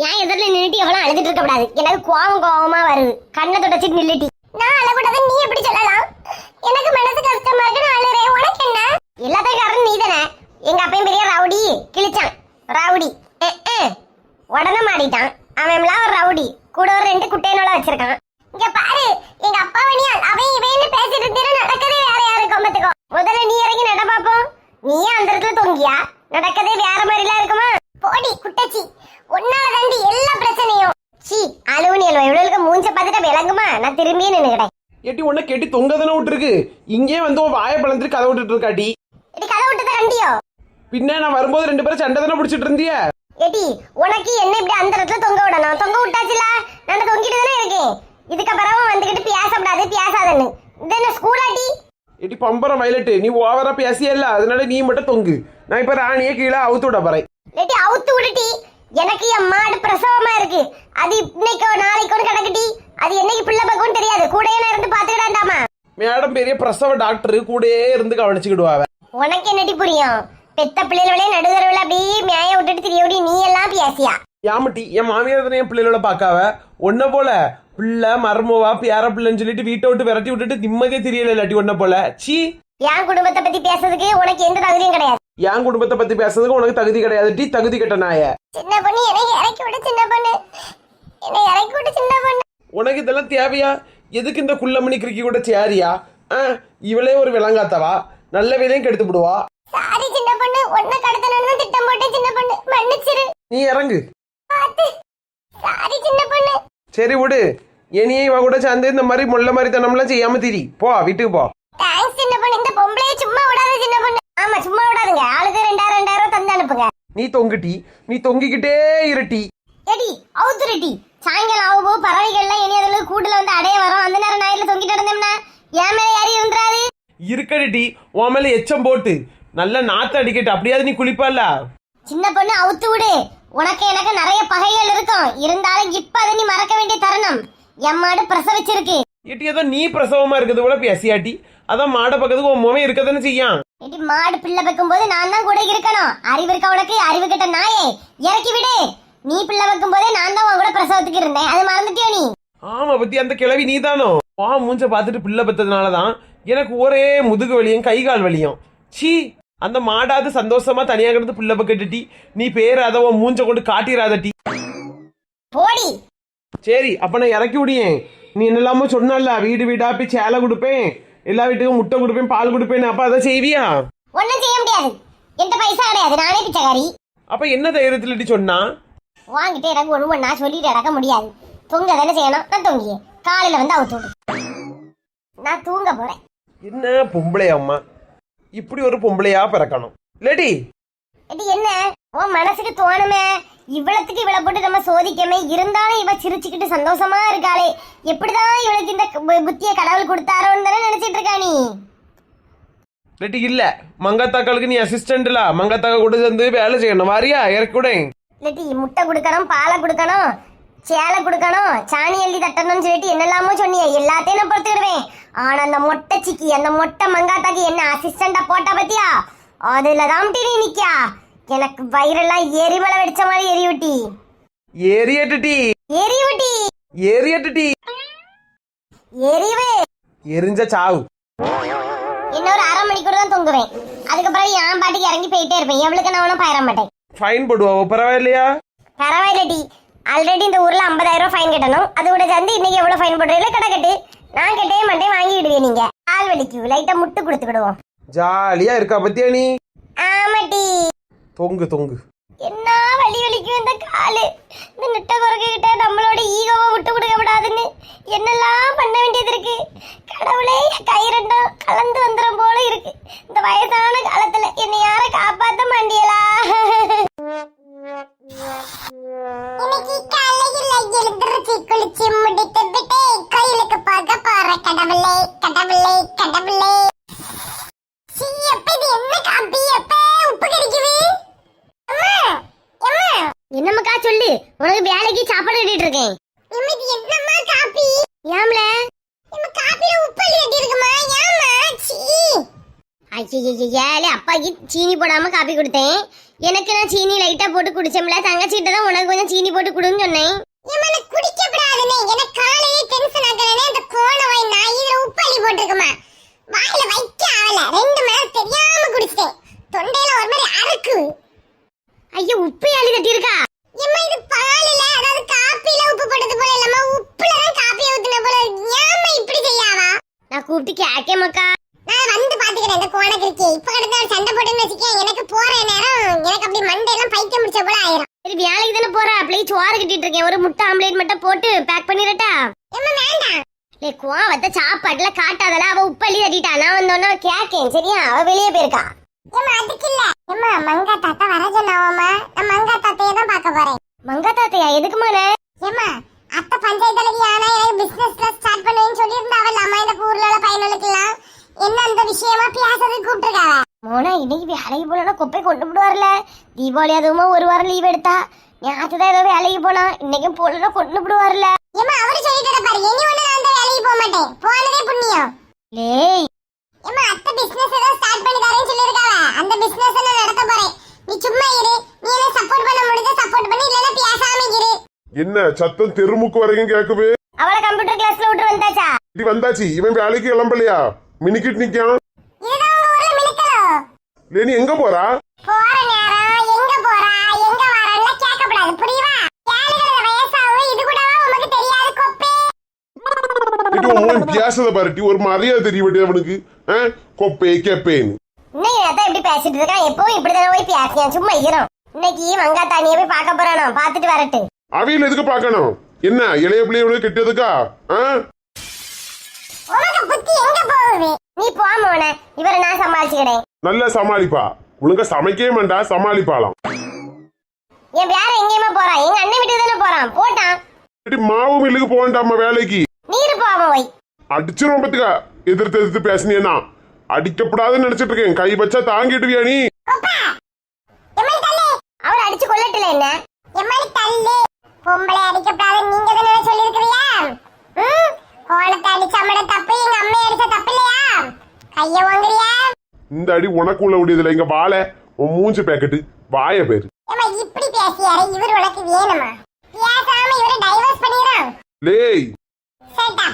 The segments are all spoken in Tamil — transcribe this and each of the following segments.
ஏன் எதிரில் நின்றுட்டு எவ்வளவு அழுதுட்டு இருக்க கூடாது. எனக்கு கோவமா வருது. கண்ணை தொடச்சிட்டு நில்லுட்டி. நான் அழக்கூடாது நீ எப்படி சொல்லலாம்? எனக்கு மனசு கஷ்டமா இருக்கு, நான் அழுறேன். உனக்கு என்ன? எல்லாத்தையும் காரணம் நீ தானே. எங்க அப்பையும் பெரிய ரவுடி கிழிச்சான். ரவுடி உடனே மாடிட்டான். அவன்லாம் ஒரு ரவுடி. கூட ஒரு 2 குட்டையனோட வச்சிருக்கான். இங்க பாரு, எங்க அப்பா அவன் இவன் பேசிட்டு இருந்தீங்க. நடக்கதே வேற யாரு கம்பத்துக்கும். முதல்ல நீ இறங்கி நட பாப்போம். நீயே அந்த இடத்துல தொங்கியா? நடக்கதே வேற மாதிரிலாம் இருக்குமா? போடி குட்டச்சி, உன்னால தாண்டி எல்லா பிரச்சனையும். சி அழுவுனி அழுவா. இவ்வளவுக்கு மூஞ்ச பார்த்துட்டு விளங்குமா? நான் திரும்பியே நின்னுக்கிட்டேன். ஏட்டி உன்னை கேட்டி தொங்க தானே விட்டுருக்கு. இங்கே வந்து உன் வாயை பழந்துட்டு கதை விட்டுட்டு இருக்காட்டி. ஏடி கதை விட்டத கண்டியோ? பின்ன நான் வரும்போது 2 பேரும் சண்டை தானே பிடிச்சிட்டு இருந்திய. ஏடி உனக்கு என்ன இப்படி அந்த இடத்துல தொங்க விடணும்? தொங்க விட்டாச்சுல, நான் தொங்கிட்டு தானே இருக்கேன். இதுக்கப்புறம் வந்துகிட்டு பேசக்கூடாது பேசாதன்னு. இது என்ன ஸ்கூலாட்டி? ஏட்டி பம்பரம் வயலட்டு, நீ ஓவரா பேசியல்ல, அதனால நீ மட்டும் தொங்கு. நான் இப்ப ராணியே கீழே அவுத்து விட போறேன். ஏடி அவுத்து விடுட்டி. எனக்கு என் மாடு பிரசவமா இருக்கு. அது இன்னைக்கோ நாளைக்கோ கிடக்குட்டி. அது என்னைக்கு பிள்ளை பக்கம் தெரியாது. கூடயே நான் இருந்து பாத்துக்கிட்டாண்டாமா. மேடம் பெரிய பிரசவ டாக்டர், கூடயே இருந்து கவனிச்சுக்கிடுவாங்க. உனக்கு என்னடி புரியும்? பெத்த பிள்ளைகளே நடுதரவுல அப்படியே மேய விட்டுட்டு திரியோடி நீ எல்லாம் பேசியா? யாமட்டி என் மாமியார் தானே என் பிள்ளைகளோட பாக்காவ. ஒன்ன போல பிள்ளை மருமவா பேர பிள்ளைன்னு சொல்லிட்டு வீட்டை விட்டு விரட்டி விட்டுட்டு நிம்மதியே தெரியல. இல்லாட்டி ஒன்ன போல சி. என் குடும்பத்தை பத்தி பேசுறதுக்கு உனக்கு எந்த தகுதியும் கிடையாது. என் குடும்பத்தை பத்தி பேசுறதுக்கு உனக்கு தகுதி கிடையாது. டி தகுதி கட்ட நாய. சின்ன பொண்ணு எனக்கு இறக்கி விடு. சின்ன பொண்ணு என்னை இறக்கி விடு. சின்ன பொண்ணு உனக்கு இதெல்லாம் தேவையா? எதுக்கு இந்த குள்ளமணி கிறுக்கி கூட சேரியா? இவளே ஒரு விளங்காத்தவா, நல்ல வேலையும் கெடுத்து விடுவா. சாரி சின்ன பொண்ணு, உன்னை கடத்தணும்னு திட்டம் போட்டேன். சின்ன பொண்ணு மன்னிச்சிரு. நீ இறங்கு. சாரி சின்ன பொண்ணு. சரி விடு. இனியே இவ கூட சேர்ந்து இந்த மாதிரி முள்ள மாதிரி தனம்லாம் செய்யாம திரி. போ வீட்டுக்கு போ. தேங்க்ஸ் சின்ன பொண்ணு. இந்த பொம்பளைய சும்மா விடாத சின்ன பொண்ணு. ஆமா சும்மா விடாதுங்க. ஆளுக்கு 2000 தந்து அனுப்புங்க. நீ தொங்குட்டி, நீ தொங்கிக்கிட்டே இருட்டி. எடி அவுத்துருட்டி. சாயங்காலம் ஆகும்போ பறவைகள்லாம் இனி அதுல கூட்டுல வந்து அடைய வரும். அந்த நேரம் நாயில தொங்கிட்டு இருந்தோம்னா என் மேல யாரி இருந்துறாரு. இருக்கடி உன் மேல எச்சம் போட்டு நல்ல நாத்து அடிக்கட்டு. அப்படியாவது நீ குளிப்பல்ல. சின்ன பொண்ணு அவுத்து விடு. உனக்கு எனக்கு நிறைய பகைகள் இருக்கும். இருந்தாலும் இப்ப அதை நீ மறக்க வேண்டிய தருணம். என் மாடு பிரசவிச்சிருக்கு. ஏட்டி ஏதோ நீ பிரசவமா இருக்கிறது கூட பேசியாட்டி. அதான் மாடை பக்கத்துக்கு உன் முகம் இருக்கதானே செய்யான். ஏடி மாடு பிள்ளை வைக்கும் போது நான் தான் கூட இருக்கணும். அறிவு இருக்க உனக்கு? அறிவு கிட்ட நாயே இறக்கி விடு. நீ பிள்ளை வைக்கும் போதே நான் தான் உன் கூட பிரசவத்துக்கு இருந்தேன். அது மறந்துட்டியோ நீ? ஆமா பத்தி அந்த கிழவி நீ தானோ. வா மூஞ்ச பாத்துட்டு பிள்ளை பெற்றதுனாலதான் எனக்கு ஒரே முதுகு வலியும் கை கால் வலியும். சி அந்த மாடாது சந்தோஷமா தனியா கிடந்து பிள்ளை பக்கட்டி. நீ பேராத உன் மூஞ்ச கொண்டு காட்டிராதட்டி. போடி. சரி அப்ப நான் இறக்கி விடியேன். நீ என்னெல்லாமோ சொன்னல, வீடு வீடா போய் சேலை கொடுப்பேன், எல்லா வீட்டுக்கும் முட்டை கொடுப்பேன், பால் கொடுப்பேன். அப்ப அதை செய்வியா? ஒன்னும் செய்ய முடியாது. என்கிட்ட பைசா கிடையாது. நானே பிச்சைக்காரி. அப்ப என்ன தைரியத்துல சொன்னா? வாங்கிட்டு எனக்கு ஒண்ணு சொல்லிட்டு அடக்க முடியாது. தூங்க தானே செய்யணும். நான் தூங்கியே காலையில வந்து அவுத்து விடு. நான் தூங்க போறேன். என்ன பொம்பளையா அம்மா, இப்படி ஒரு பொம்பளையா பிறக்கணும் லேடி. இது என்ன உன் மனசுக்கு தோணுமே? இவ்வளவுக்கு இவளை போட்டு நம்ம சோதிக்கமே. இருந்தாலும் இவ சிரிச்சுக்கிட்டு சந்தோஷமா இருக்காளே. எப்படிதான் இவளுக்கு இந்த புத்திய கடவுள் கொடுத்தாரோன்னு தானே நினைச்சிட்டு இருக்கா நீ? லேடி இல்ல, மங்காத்தாக்களுக்கு நீ அசிஸ்டன்ட்ல, மங்காத்தாக்க கூட சேர்ந்து வேலை செய்யணும். வாரியா இறக்கி கூட. இல்லாட்டி முட்டை கொடுக்கணும், பாலை கொடுக்கணும், சேலை கொடுக்கணும், சாணி எழுதி தட்டணும்னு சொல்லிட்டு என்னெல்லாமோ சொன்னியே. எல்லாத்தையும் நான் பொறுத்துக்கிடுவேன். ஆனா அந்த மொட்டை சிக்கி, அந்த மொட்டை மங்காத்தாக்கு என்ன அசிஸ்டண்டா போட்டா பத்தியா? அதுலதான் நீ நிக்கா. எனக்கு வயிறெல்லாம் எரிமலை வெடிச்ச மாதிரி எரிவிட்டி. எரியட்டுட்டி, எரிவிட்டி, எரியட்டுட்டி, எரிவே. எரிஞ்ச சாவு. இன்னொரு 1/2 மணிக்கூர் தான் தூங்குவேன். அதுக்கப்புறம் என் பாட்டுக்கு இறங்கி போயிட்டே இருப்பேன். எவ்வளவுக்கு நான் ஒன்றும் பயிர மாட்டேன். ஃபைன் போடுவா பரவாயில்லையா? பரவாயில்லடி. ஆல்ரெடி இந்த ஊர்ல 50,000 ரூபாய் ஃபைன் கட்டணும். அது கூட சேர்ந்து இன்னைக்கு எவ்வளவு ஃபைன் போடுறீங்களோ கடை கட்டு. நான் கட்டே மாட்டேன், வாங்கி விடுவேன். நீங்க கால் வலிக்கு லைட்டா முட்டு கொடுத்துக்கிடுவோம். ஜாலியா இருக்கா பத்தியா நீ? ஆமாட்டி. தொங்கு தொங்கு. என்ன வலி வலிக்கும் இந்த காலு. இந்த நெட்ட குறைக்க கிட்ட நம்மளோட ஈகோவை விட்டு கொடுக்க கூடாதுன்னு என்னெல்லாம் பண்ண வேண்டியது இருக்கு. கடவுளே கை ரெண்டும் கலந்து வந்துடும் போல இருக்கு. இந்த வயசான காலத்துல என்னை யார காப்பாத்த மாண்டியலா? இன்னைக்கு காலையில எழுந்திருச்சு குளிச்சு முடித்து விட்டு கோயிலுக்கு போக போற. கடவுளே கடவுளே கடவுளே. என்ன காப்பி எப்ப உப்பு கிடைக்குது? என்னம்மா சொல்லு. உனக்கு வேலைக்கு சாப்பாடு கட்டிட்டு இருக்கேன். என்னம்மா காப்பி? ஏம்ல நம்ம காப்பில உப்பு கட்டி இருக்குமா? ஏம்மா சீ. ஐயே ஏலே அப்பாக்கு சீனி போடாம காப்பி கொடுத்தேன். எனக்கு நான் சீனி லைட்டா போட்டு குடிச்சோம்ல, தங்கச்சிட்ட தான் உனக்கு கொஞ்சம் சீனி போட்டு குடுன்னு சொன்னேன். எனக்கு குடிக்க கூடாதுனே, எனக்கு காலையே டென்ஷன் ஆகறனே. அந்த கோண வாய் நான் இதுல உப்பு அள்ளி போட்டுருக்கமா, வாயில வைக்க ஆவல. 2 மணி நேரம் தெரியாம குடிச்சிட்டேன். தொண்டையில ஒரு மாதிரி அறுக்கு. ஐயோ, உப்பு அள்ளி தட்டி இருக்கா? ஏம்மா இது பால்ல, அதாவது காப்பில உப்பு போட்டது போல இல்லம்மா, உப்புல தான் காப்பியை ஊத்துன போல. ஏம்மா இப்படி செய்யாவா? நான் கூப்பிட்டு கேக்கே மக்கா. நான் வந்து பாத்துக்கிறேன் இந்த கோணக்கு இருக்கே. இப்ப கடத்த சண்டை போட்டுன்னு வச்சுக்க, எனக்கு போற நேரம் எனக்கு அப்படி மண்டையெல்லாம் பைத்தியம் முடிச்ச போல ஆயிரும். சரி வேலைக்கு தானே போற, அப்படியே சோறு கட்டிட்டு இருக்கேன். ஒரு முட்டை ஆம்லேட் மட்டும் போட்டு பேக் பண்ணிரட்டா? ஏம்மா வேண்டாம். லே கோவத்தை சாப்பாட்டுல காட்டாதல. அவ உப்பள்ளி தட்டிட்டா. நான் வந்தோன்னா கேக்கேன் சரியா? அவ வெளியே போயிருக்கா. ஏம்மா அதுக்கு இல்ல. ஏம்மா மங்கா தாத்தா வர சொன்னாவம்மா. நான் மங்கா தாத்தையை தான் பார்க்க போறேன். மங்கா தாத்தையா? எதுக்குமானே? ஏம்மா அத்தை பஞ்சாயத்துல ஆனா எனக்கு பிசினஸ்ல ஸ்டார்ட் பண்ணுவேன்னு சொல்லியிருந்தாவல்ல அம்மா. இந்த ஊர்ல உள்ள பையனுக்கெல்லாம் என்ன அந்த விஷயமா பேசுறதுக்கு கூப்பிட்டுருக்காவ. மோனா இன்னைக்கு வேலைக்கு போனா குப்பை கொண்டு விடுவார்ல. தீபாவளி அதுவுமா ஒரு வாரம் லீவ் எடுத்தா. நேற்றுதான் ஏதோ வேலைக்கு போனா, இன்னைக்கும் போனா கொண்டு விடுவார்ல. ஏமா அவரு சொல்லிட்டு பாரு, இனி ஒண்ணு நான் அந்த வேலைக்கு போக மாட்டேன். போனதே புண்ணியம். லேய் ஏமா அத்தை பிசினஸ் ஏதோ ஸ்டார்ட் பண்ணி தரேன்னு சொல்லிருக்காவ. அந்த பிசினஸ் நான் நடத்த போறேன். நீ சும்மா இரு. நீ என்ன சப்போர்ட் பண்ண முடிஞ்சா சப்போர்ட் பண்ணி, இல்லனா பேசாம இரு. என்ன சத்தம் தெருமுக்கு வரைக்கும் கேக்குது? அவளை கம்ப்யூட்டர் கிளாஸ்ல விட்டு வந்தாச்சா? இது வந்தாச்சு. இவன் வேலைக்கு கிளம்பலையா? மினிக்கிட்டு நிக்கான். இதுதான் உங்க ஊர்ல மினிக்கலோ? நீ எங்க போறா? போற நேரம் எங்க போறா எங்க வரன்னு கேட்கக்கூடாது புரியுதா? ஏழுகள வயசாவு, இது கூடவா உனக்கு தெரியாது கொப்பே? இது உன் வித்தியாசத்தை பாருட்டி. ஒரு மரியாதை தெரியவிட்டு அவனுக்கு. கொப்பே கேப்பேன். இன்னைக்கு நான் இப்படி பேசிட்டு இருக்கேன். எப்பவும் இப்படிதானே போய் பேசியான். சும்மா இரும். இன்னைக்கு மங்கா தானியை போய் பார்க்க போறானோ, பார்த்துட்டு வரட்டு. அவையில் எதுக்கு பார்க்கணும்? என்ன இளைய பிள்ளையோட கெட்டதுக்கா? உனக்கு புத்தி எங்க போகுது? நீ போமோன, இவரை நான் சமாளிச்சுக்கிறேன். நல்லா சமாளிப்பா. ஒழுங்கா சமைக்கவே மாட்டா, சமாளிப்பாலாம். என் வேற எங்கேயுமா போறான்? எங்க அண்ணன் வீட்டுக்கு தானே போறான். போட்டான். மாவு மில்லுக்கு போகண்டாமா வேலைக்கு? நீரு போவ வை. அடிச்சிரும் பத்துக்கா. எதிர்த்து எதிர்த்து பேசினேன்னா அடிக்கப்படாதுன்னு நினைச்சிட்டு இருக்கேன். கை வச்சா தாங்கிட்டுவியா நீ? அவர் அடிச்சு கொள்ளட்டல என்ன? எம்மாடி தள்ளு. பொம்பளை அடிக்கப்படாது நீங்க தானே சொல்லிருக்கீங்க. கோலத்தை அடிச்சமட தப்பு, எங்க அம்மா அடிச்ச தப்பு இல்லையா? கைய வாங்குறியா? இந்த அடி உனக்கு உள்ள முடியதில்லை. இங்க வாழ உன் மூஞ்சி பேக்கெட்டு வாய பேரு. ஏமா இப்படி பேசியாரு? இவர் உனக்கு வேணுமா? பேசாம இவரை டைவர்ஸ் பண்ணிடுறான். லேய் சேட்டா,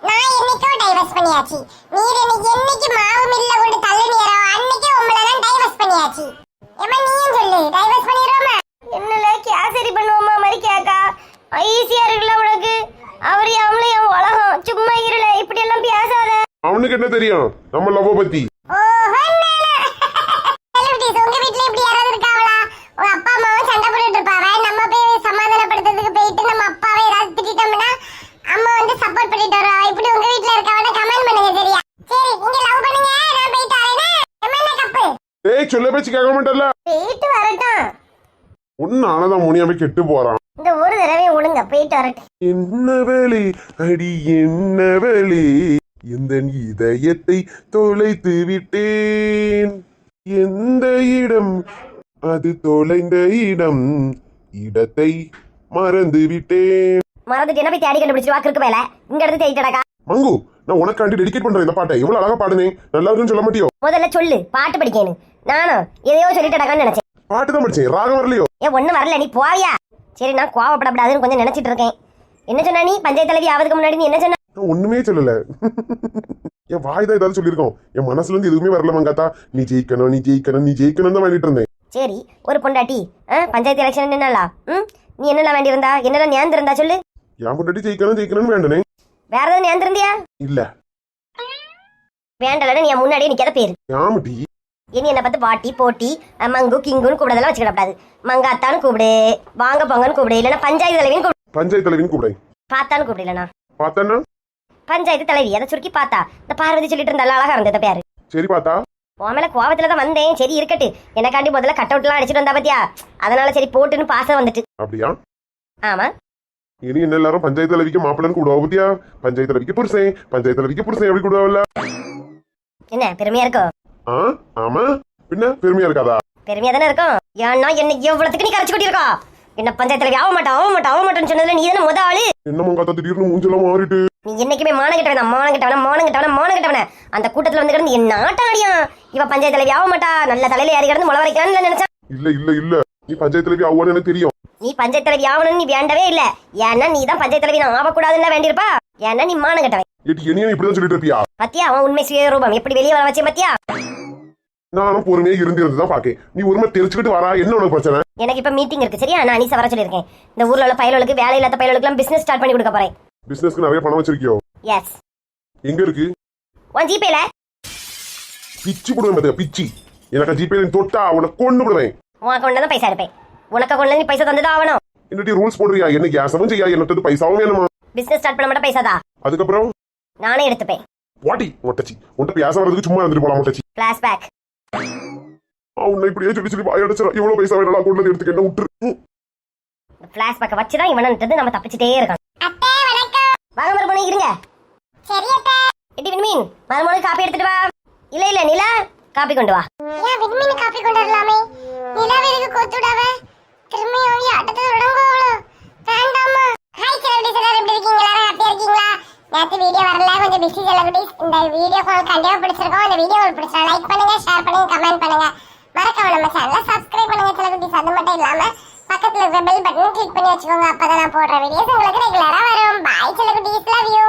நான் என்னைக்கோ டைவர்ஸ் பண்ணியாச்சு. நீர் என்னைக்கு மாவு மில்ல கொண்டு தள்ளுனியரோ அன்னைக்கே உங்களை தான் டைவர்ஸ் பண்ணியாச்சு. ஏமா நீயும் சொல்லு, டைவர்ஸ் பண்ணிடுறோமா? என்னல கேசரி பண்ணுவோமா மாதிரி கேக்கா? ஈஸியா இருக்குல்ல உனக்கு? அவர் அவங்களே என் உலகம். சும்மா இருல, இப்படி எல்லாம் பேசாத. அவனுக்கு என்ன தெரியும் நம்ம லவ் பத்தி? உங்க வீட்டுல இப்படி யாராவது இருக்காங்களா? உங்க அப்பா அம்மாவும் சண்டை போட்டுட்டு இருப்பாங்க. நம்ம போய் சமாதானப்படுத்துறதுக்கு போயிட்டு நம்ம அப்பாவை ஏதாவது திட்டோம்னா அம்மா வந்து சப்போர்ட் பண்ணிட்டு வருவா. இப்படி உங்க வீட்டுல இருக்கவன கமெண்ட் பண்ணுங்க சரியா? சரி நீங்க லவ் பண்ணுங்க, நான் போயிட்டு வரேன். என்ன கப்பு? ஏய் சொல்ல பேச்சு கேட்க மாட்டல்ல. போயிட்டு வரட்டும். உன்னாலதான் முனியாம கெட்டு போறான். இந்த ஒரு தடவை ஒழுங்க போயிட்டு வரட்டும். என்ன வேலை அடி என்ன வேலை, இந்த இதயத்தை தொலைத்து விட்டேன். எந்த இடம் அது தொலைந்த இடம், இடத்தை மறந்து விட்டேன். மறந்துட்டு என்ன போய் தேடி கண்டுபிடிச்சு வாக்கு வேலை இங்க எடுத்து தேய்ட்டடக்கா. மங்கு நான் உனக்காண்டி டெடிகேட் பண்றேன் இந்த பாட்டை. எவ்வளவு அழகா பாடுனேன். நல்லா இருக்குன்னு சொல்ல மாட்டியோ? முதல்ல சொல்லு, பாட்டு படிக்கணும். நானும் எதையோ சொல்லிட்டடக்கான்னு நினைச்சேன். பாட்டு தான் படிச்சேன், ராகம் வரலையோ? ஏன் ஒண்ணு வரல, நீ போவியா? சரி நான் கோவப்படப்படாதுன்னு கொஞ்சம் நினைச்சிட்டு இருக்கேன். என்ன சொன்னா நீ? பஞ்சாயத்து தலைவி ஆவதுக்கு முன்னாடி நீ என்ன சொன்ன? நான் ஒண்ணுமே சொல்லல. என் வாய் தான் ஏதாவது சொல்லியிருக்கோம். என் மனசுல இருந்து எதுவுமே வரல மங்காத்தா. நீ ஜெயிக்கணும் நீ ஜெயிக்கணும் நீ ஜெயிக்கணும் தான் வேண்டிட்டு இருந்தேன். சரி ஒரு பொண்டாட்டி பஞ்சாயத்து எலெக்ஷன் என்னலா? நீ என்னெல்லாம் வேண்டி இருந்தா? என்னெல்லாம் ஞாபகம் இருந்தா சொல்லு. என் பொண்டாட்டி ஜெயிக்கணும் ஜெயிக்கணும்னு வேண்டனே. வேற ஏதாவது ஞாபகம் இருந்தியா? இல்ல வேண்டலன்னு நீ முன்னாடியே நிக்காத பேரு. யாமட்டி இனி என்ன பார்த்து பாட்டி போட்டி மங்கு கிங்குன்னு கூப்பிடதெல்லாம் வச்சுக்கிடப்படாது. மங்காத்தான்னு கூப்பிடு, வாங்க போங்கன்னு கூப்பிடு, இல்லைன்னா பஞ்சாயத்து தலைவின்னு கூப்பிடு. பஞ்சாயத்து தலைவின்னு கூப்பிடு. பார்த்தான்னு கூப்பிடு, இல்லைனா பார்த்தானா பஞ்சாயத்து தலைவி. அதை சுருக்கி பார்த்தா இந்த பார்வதி சொல்லிட்டு இருந்தால அழகா இருந்தது பேரு. சரி பார்த்தா உன் கோவத்துல தான் வந்தேன். சரி இருக்கட்டு, எனக்காண்டி முதல்ல கட் அவுட்லாம் அடிச்சிட்டு வந்தா பாத்தியா? அதனால சரி போட்டுன்னு பாசம் வந்துட்டு. அப்படியா? ஆமா. இனி என்ன எல்லாரும் பஞ்சாயத்து தலைவிக்கு மாப்பிள்ளன்னு கூடுவா பத்தியா? பஞ்சாயத்து தலைவிக்கு புருஷன், பஞ்சாயத்து தலைவிக்கு புருஷன் எப்படி கூடுவாவில்ல? என்ன பெருமையா இருக்கோ? ஆமா பின்ன பெருமையா இருக்காதா? பெருமையா தானே இருக்கும். ஏன்னா என்ன எவ்வளவுக்கு நீ கரைச்சு கொட்டிருக்கா? என்ன பஞ்சாயத்துல ஆக மாட்டேன்னு சொன்னதுல நீ தானே முத ஆளு. என்ன மங்காத்தா திடீர்னு மூஞ்செல்லாம் மாறிட்டு? நீ என்னைக்குமே மானங்கிட்டவன அந்த கூட்டத்துல வந்து கிடந்து என்ன ஆட்டம் ஆடியா? இவ பஞ்சாயத்து தலைவி ஆக மாட்டா, நல்ல தலையில ஏறி கிடந்து முளை வரைக்கலாம்னு நினைச்சா. இல்ல இல்ல இல்ல நீ பஞ்சாயத்துல போய் ஆவான்னு எனக்கு தெரியும். நீ பஞ்சாயத்து தலைவி ஆகணும்னு நீ வேண்டவே இல்ல. ஏன்னா நீ தான் பஞ்சாயத்து தலைவி நான் ஆகக்கூடாதுன்னு வேண்டியிருப்பா. ஏன்னா நீ மானம் கட்டவன். ஏட்டி என்னைய இப்படிதான் சொல்லிட்டு இருப்பியா? பத்தியா அவன் உண்மை சுயரூபம் எப்படி வெளியே வர வச்சேன் பத்தியா? நானும் பொறுமையா இருந்துதான் பாக்கேன். நீ ஒருமை தெரிச்சுக்கிட்டு வரா, என்ன உனக்கு பிரச்சனை? எனக்கு இப்ப மீட்டிங் இருக்கு சரியா? நான் அனிசா வர சொல்லியிருக்கேன். இந்த ஊர்ல உள்ள பயலுக்கு வேலை இல்லாத பயலுக்கு பிசினஸ் ஸ்டார்ட் பண்ணி கொடுக்க போறேன். பிசினஸ்க்கு நிறைய பணம் வச்சிருக்கியோ? எஸ். எங்க இருக்கு? உன் ஜிபேல பிச்சு போடுவேன் பாத்தியா, பிச்சு. எனக்கு ஜிபேல தொட்டா உனக்கு கொண்டு விடுவேன். உன் அக்கௌண்ட்ல தான் பைசா இருப்பேன். உனக்கு அக்கௌண்ட்ல நீ பைசா தந்துதான் ஆகணும். என்னடி ரூல்ஸ் போடுறியா? என்ன கேசமும் செய்யா, என்னது பைசாவும் வேணுமா? பிசினஸ் ஸ்டார்ட் பண்ண மட்டும் பைசா தான். அதுக்கப்புறம் நானே எடுத்துப்பேன். வாட்டி மொட்டச்சி உன்ட்ட பேச வரதுக்கு சும்மா இருந்துட்டு போலாம் மொட்டச்சி. ஃபிளாஷ்பேக். உன்னை இப்படியே சொல்லி சொல்லி வாய் அடைச்சிடா. எவ்வளவு பைசா வேணாலும் அக்கௌண்ட்ல எடுத்துக்க, என்ன விட்டுரு. ஃபிளாஷ்பேக் வச்சு தான் இவனன்றது நம்ம தப்பிச்சிட்டே இருக்கணும். அத்தை வணக்கம். வாங்க மறுபடியும் இருங்க. சரி அத்தை. எடி விண்மீன் மறுபடியும் காப்பி எடுத்துட்டு வா. இல்ல இல்ல நிலா காப்பி கொண்டு வா. ஏன் விண்மீன் காப்பி கொண்டு வரலாமே? நிலா வேருக்கு கோத்துடாவ. திரும்பியும் அடுத்து தொடங்குவோம். வேண்டாமா? ஹாய் செலிபிரிட்டி சார், எப்படி இருக்கீங்க? ஹாப்பியா இருக்கீங்களா? நேத்து வீடியோ வரல, கொஞ்சம் பிஸி செலிபிரிட்டிஸ். இந்த வீடியோ உங்களுக்கு கண்டிப்பா பிடிச்சிருக்கும். இந்த வீடியோ உங்களுக்கு பிடிச்சா லைக் பண்ணுங்க, ஷேர் பண்ணுங்க, கமெண்ட் பண்ணுங்க. மறக்காம நம்ம சேனலை சப்ஸ்கிரைப் பண்ணுங்க செலிபிரிட்டிஸ். அது மட்டும் இல்லாம பக்கத்துல இருக்க பெல் பட்டன் கிளிக் பண்ணி வச்சுக்கோங்க. அப்பதான் நான் போடுற வீடியோஸ் உங்களுக்கு ரெகுலரா வரும். பாய் செலிபிரிட்டிஸ், லவ் யூ.